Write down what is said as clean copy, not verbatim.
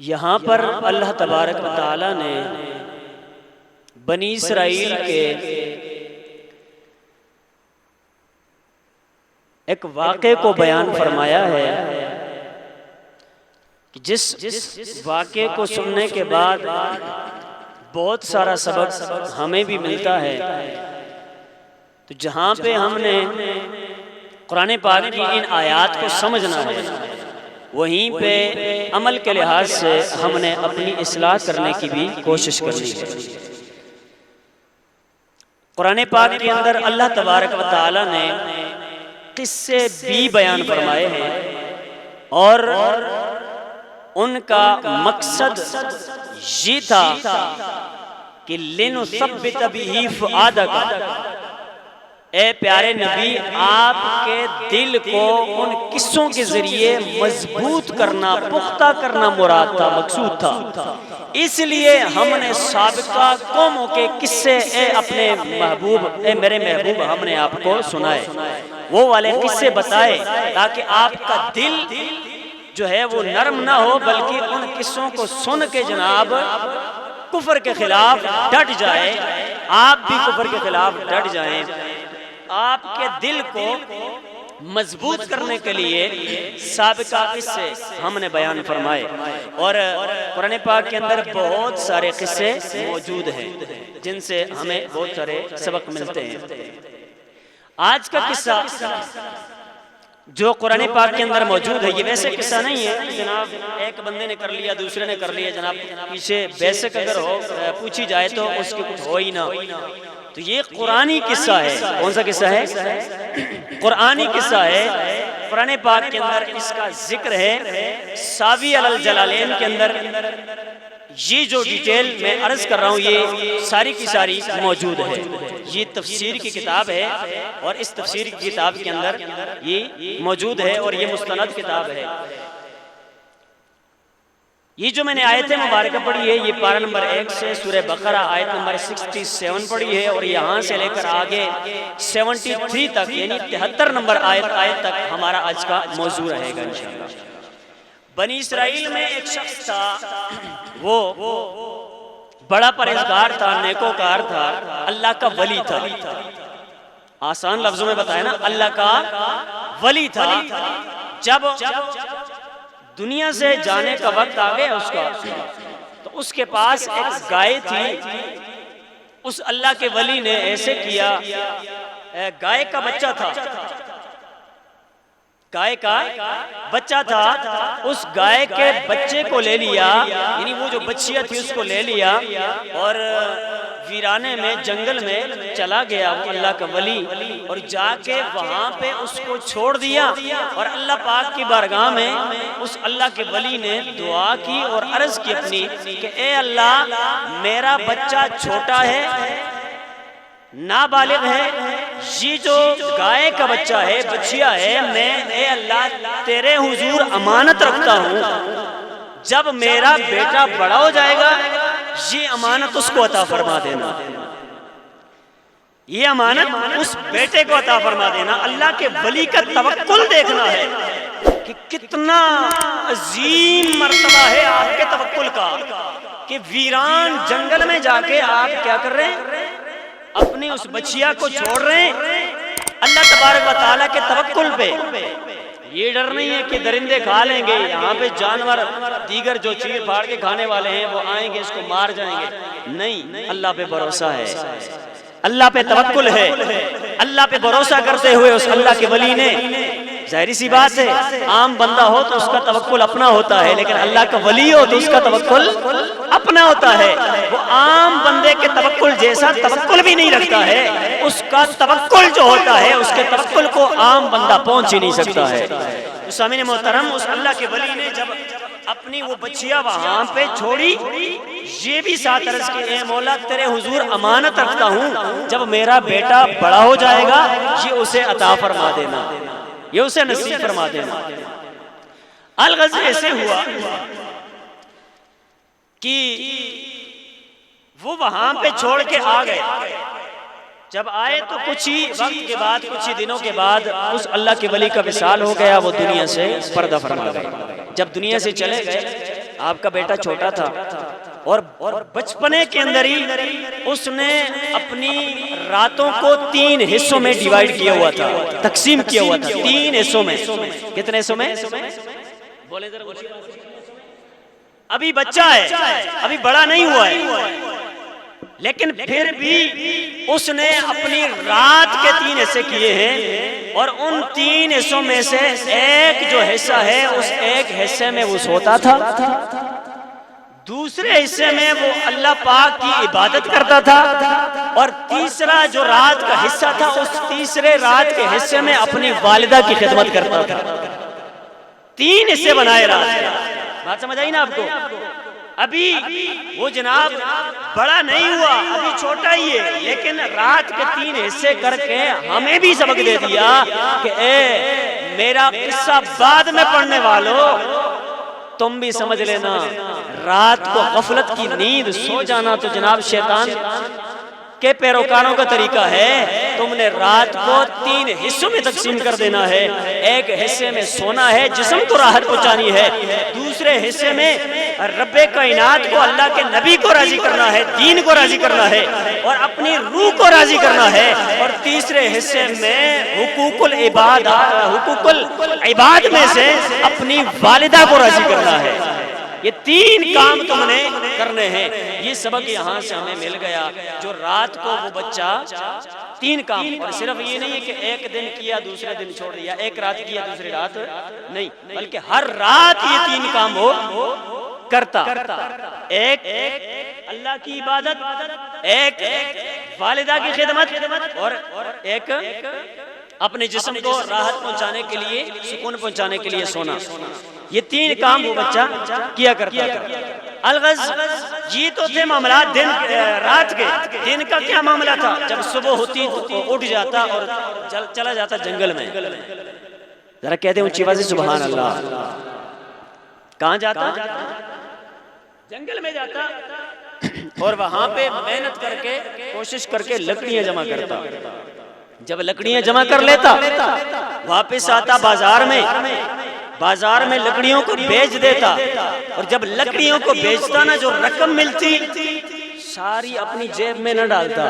یہاں پر اللہ تبارک و تعالی نے بنی اسرائیل کے ایک واقعے کو بیان فرمایا ہے کہ جس واقعے کو سننے کے بعد بہت سارا سبق ہمیں بھی ملتا ہے۔ تو جہاں پہ ہم نے قرآن پاک کی ان آیات کو سمجھنا ہے، وہیں پہ عمل کے لحاظ سے ہم نے اپنی اصلاح کرنے کی بھی کوشش کرنی ہے۔ قرآن پاک کے اندر اللہ تبارک و تعالی نے قصے بھی بیان فرمائے ہیں، اور ان کا مقصد یہ تھا کہ لِنُثَبِّتَ بِهِ فُؤَادَكَ، اے پیارے نبی آپ کے دل کو ان قصوں کے ذریعے مضبوط کرنا، پختہ کرنا مراد تھا، مقصود تھا۔ اس لیے ہم نے سابقہ قوموں کے قصے اے میرے محبوب ہم نے آپ کو سنائے، وہ والے قصے بتائے، تاکہ آپ کا دل جو ہے وہ نرم نہ ہو، بلکہ ان قصوں کو سن کے جناب کفر کے خلاف ڈٹ جائے، آپ بھی کفر کے خلاف ڈٹ جائیں۔ آپ کے دل کو مضبوط کرنے کے لیے سابقہ قصے ہم نے بیان فرمائے، اور قرآن پاک کے اندر بہت سارے قصے موجود ہیں جن سے ہمیں بہت سارے سبق ملتے ہیں۔ آج کا قصہ جو قرآن پاک کے اندر موجود ہے، یہ ویسے قصہ نہیں ہے جناب ایک بندے نے کر لیا دوسرے نے کر لیا، جناب پیچھے بیسک اگر ہو پوچھی جائے تو اس کی کچھ ہو ہی نہ، تو یہ قرآنی قصہ ہے۔ کون سا قصہ ہے؟ قرآنی قصہ ہے۔ قرآن پاک کے اندر اس کا ذکر ہے، ساوی علی الجلالین کے اندر یہ جو ڈیٹیل میں عرض کر رہا ہوں یہ ساری کی ساری موجود ہے۔ یہ تفسیر کی کتاب ہے، اور اس تفسیر کی کتاب کے اندر یہ موجود ہے، اور یہ مستند کتاب ہے۔ یہ جو میں نے آیت مبارکہ پڑھی ہے، یہ پارہ نمبر 1 سے سورہ بقرہ آیت نمبر 67 پڑھی ہے، اور یہاں سے لے کر آگے 73 تک یعنی 73 نمبر آیت تک ہمارا آج کا موضوع رہے گا انشاءاللہ۔ بنی اسرائیل میں ایک شخص تھا، وہ بڑا پرہیزگار تھا، نیکوکار تھا، اللہ کا ولی تھا۔ آسان لفظوں میں بتایا نا، اللہ کا ولی تھا۔ جب دنیا سے جانے کا وقت آ گیا اس کا، تو اس کے پاس ایک گائے تھی۔ اس اللہ کے ولی نے ایسے کیا، گائے کا بچہ تھا، گائے کا بچہ تھا، اس گائے کے بچے کو لے لیا، یعنی وہ جو بچیاں تھی اس کو لے لیا، اور ویرانے میں جنگل میں چلا گیا وہ اللہ کا ولی، اور جا کے وہاں پہ اس کو چھوڑ دیا، اور اللہ پاک کی بارگاہ میں اس اللہ کے ولی نے دعا کی اور عرض کی اپنی کہ اے اللہ میرا بچہ چھوٹا ہے، نابالغ ہے، یہ جو گائے کا بچہ ہے، بچیا ہے، میں اے اللہ تیرے حضور امانت رکھتا ہوں، جب میرا بیٹا بڑا ہو جائے گا یہ امانت اس کو عطا فرما دینا، یہ امانت اس بیٹے کو عطا فرما دینا۔ اللہ کے ولی کا توکل دیکھنا ہے کہ کتنا عظیم مرتبہ ہے آپ کے توکل کا، کہ ویران جنگل میں جا کے آپ کیا کر رہے ہیں، اپنی اس بچیا کو چھوڑ رہے ہیں اللہ تبارک و تعالیٰ کے توکل پہ۔ یہ ڈر نہیں ہے کہ درندے کھا لیں گے، یہاں پہ جانور دیگر جو چیر پھاڑ کے کھانے والے ہیں وہ آئیں گے اس کو مار جائیں گے، نہیں، اللہ پہ بھروسہ ہے، اللہ پہ توکل ہے۔ اللہ پہ بھروسہ کرتے ہوئے اس اللہ کے ولی نے، ظاہری سی بات ہے عام بندہ ہو تو اس کا توکل اپنا ہوتا ہے، لیکن اللہ کا ولی ہو تو اس کا توکل اپنا ہوتا ہے، وہ عام بندے کے توکل جیسا توکل بھی نہیں رکھتا ہے، اس کا توکل جو ہوتا ہے اس کے توکل کو عام بندہ پہنچ ہی نہیں سکتا ہے۔ سامعین محترم، اس اللہ کے ولی نے جب اپنی وہ بچیا وہاں پہ چھوڑی، یہ بھی ساتھ عرض کی اے مولا تیرے حضور امانت رکھتا ہوں، جب میرا بیٹا بڑا ہو جائے گا یہ اسے عطا فرما دینا، یہ اسے نصیب فرما دینا۔ الغرض ایسے ہوا کہ وہ وہاں پہ چھوڑ کے آ گئے، جب آئے تو کچھ ہی وقت کے بعد، کچھ ہی دنوں کے بعد اس اللہ کے ولی کا وصال ہو گیا، وہ دنیا سے پردہ فرما گئے۔ جب دنیا سے چلے گئے آپ کا بیٹا چھوٹا تھا اور بچپنے کے اندر ہی اس نے اپنی راتوں کو 3 حصوں میں ڈیوائیڈ کیا ہوا تھا، تقسیم کیا ہوا تھا 3 حصوں میں۔ کتنے حصوں میں؟ بولے ذرا، ابھی بچہ ہے، ابھی بڑا نہیں ہوا ہے، لیکن پھر بھی اس نے اپنی رات کے 3 حصے کیے ہیں، اور ان 3 حصوں میں سے ایک جو حصہ ہے اس ایک حصے میں وہ سوتا تھا، دوسرے حصے میں وہ اللہ پاک کی عبادت کرتا تھا، اور تیسرا جو رات کا حصہ تھا اس تیسرے رات کے حصے میں اپنی والدہ کی خدمت کرتا تھا۔ 3 حصے بنائے رات کے۔ بات سمجھ آئی نا آپ کو؟ ابھی وہ جناب بڑا نہیں ہوا، ابھی چھوٹا ہی ہے، لیکن رات کے 3 حصے کر کے ہمیں بھی سبق دے دیا کہ اے میرا قصہ بعد میں پڑھنے والوں، تم بھی سمجھ لینا رات کو غفلت کی نیند سو جانا تو جناب شیطان کے پیروکاروں کا طریقہ ہے۔ تم نے رات کو 3 حصوں میں تقسیم کر دینا ہے، ایک حصے میں سونا ہے، جسم کو راحت پہنچانی ہے، دوسرے حصے میں رب کائنات کو، اللہ کے نبی کو راضی کرنا ہے، دین کو راضی کرنا ہے اور اپنی روح کو راضی کرنا ہے، اور تیسرے حصے میں حقوق العباد میں سے اپنی والدہ کو راضی کرنا ہے۔ یہ 3 کام تم نے کرنے ہیں۔ یہ سبق یہاں سے ہمیں مل گیا، جو رات کو وہ بچہ 3 کام، اور صرف یہ نہیں ہے کہ ایک دن کیا دوسرے دن چھوڑ دیا، ایک رات کیا دوسری رات نہیں، بلکہ ہر رات یہ 3 کام وہ کرتا۔ ایک اللہ کی عبادت، ایک والدہ کی خدمت، اور ایک اپنے جسم کو راحت پہنچانے کے لیے، سکون پہنچانے کے لیے سونا۔ یہ 3 کام وہ بچہ کیا کرتا تھا۔ الغرض یہ تو تھے معاملات دن رات کے۔ دن کا کیا معاملہ تھا؟ جب صبح ہوتی تو اٹھ جاتا اور چلا جاتا جنگل میں۔ ذرا کہتے ہیں اونچی آواز سے سبحان اللہ۔ کہاں جاتا؟ جنگل میں جاتا، اور وہاں پہ محنت کر کے، کوشش کر کے لکڑیاں جمع کرتا۔ جب لکڑیاں جمع کر لیتا واپس آتا بازار میں لکڑیوں کو بیچ دیتا، اور جب لکڑیوں کو بیچتا نا جو رقم ملتی ساری اپنی جیب میں نہ ڈالتا،